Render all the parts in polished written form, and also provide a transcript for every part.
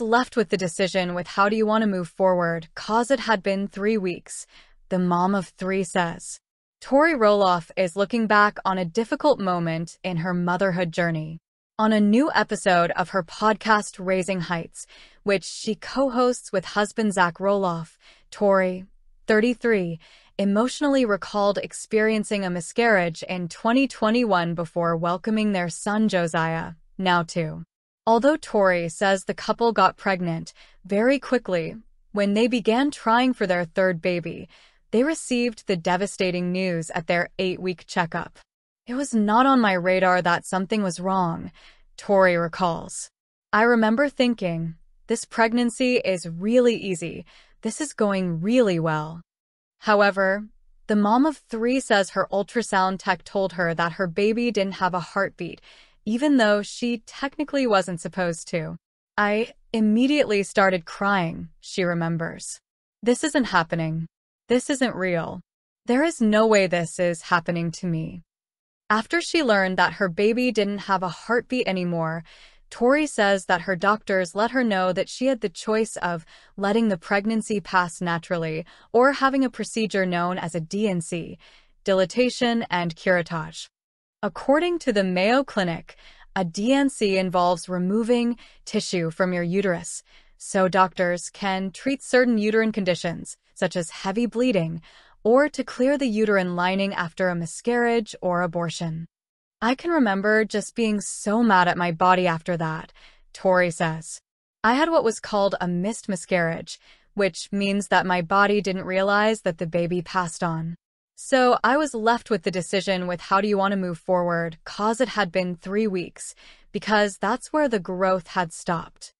left with the decision with how do you want to move forward, 'cause it had been 3 weeks, the mom of 3 says. Tori Roloff is looking back on a difficult moment in her motherhood journey. On a new episode of her podcast Raising Heights, which she co-hosts with husband Zach Roloff, Tori, 33, emotionally recalled experiencing a miscarriage in 2021 before welcoming their son Josiah, now 2. Although Tori says the couple got pregnant very quickly when they began trying for their 3rd baby, they received the devastating news at their 8-week checkup. It was not on my radar that something was wrong, Tori recalls. I remember thinking, this pregnancy is really easy. This is going really well. However, the mom of 3 says her ultrasound tech told her that her baby didn't have a heartbeat, even though she technically wasn't supposed to. I immediately started crying, she remembers. This isn't happening. This isn't real. There is no way this is happening to me. After she learned that her baby didn't have a heartbeat anymore, Tori says that her doctors let her know that she had the choice of letting the pregnancy pass naturally or having a procedure known as a D&C, dilatation and curettage. According to the Mayo Clinic, a D&C involves removing tissue from your uterus, so doctors can treat certain uterine conditions, such as heavy bleeding, or to clear the uterine lining after a miscarriage or abortion. I can remember just being so mad at my body after that, Tori says. I had what was called a missed miscarriage, which means that my body didn't realize that the baby passed on. So I was left with the decision with how do you want to move forward, 'cause it had been 3 weeks, because that's where the growth had stopped.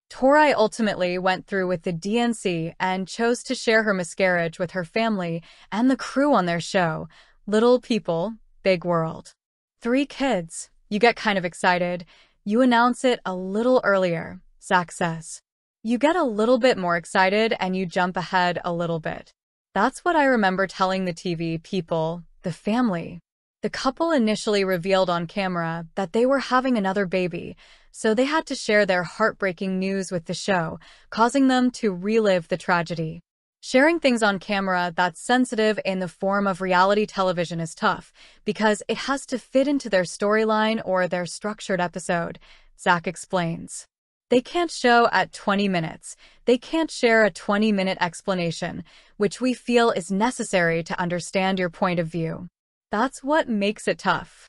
Tori ultimately went through with the D&C and chose to share her miscarriage with her family and the crew on their show, Little People, Big World. 3 kids. You get kind of excited. You announce it a little earlier, Zach says. You get a little bit more excited and you jump ahead a little bit. That's what I remember telling the TV people, the family. The couple initially revealed on camera that they were having another baby, so they had to share their heartbreaking news with the show, causing them to relive the tragedy. Sharing things on camera that's sensitive in the form of reality television is tough, because it has to fit into their storyline or their structured episode, Zach explains. They can't show at 20 minutes. They can't share a 20-minute explanation, which we feel is necessary to understand your point of view. That's what makes it tough.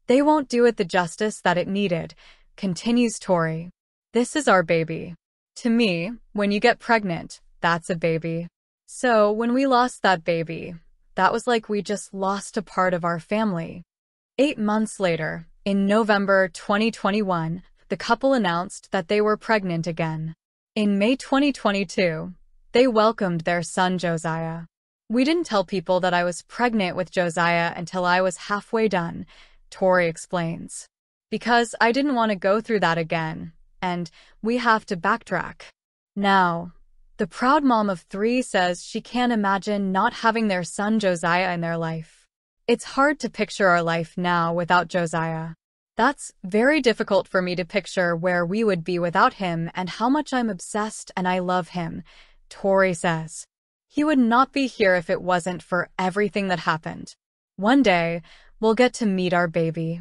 They won't do it the justice that it needed, continues Tori. This is our baby. To me, when you get pregnant, that's a baby. So when we lost that baby, that was like we just lost a part of our family. 8 months later, in November 2021, the couple announced that they were pregnant again. In May 2022, they welcomed their son Josiah. We didn't tell people that I was pregnant with Josiah until I was halfway done, Tori explains. Because I didn't want to go through that again, and we have to backtrack. Now, the proud mom of 3 says she can't imagine not having their son Josiah in their life. It's hard to picture our life now without Josiah. That's very difficult for me to picture where we would be without him and how much I'm obsessed and I love him, Tori says. He would not be here if it wasn't for everything that happened. One day, we'll get to meet our baby.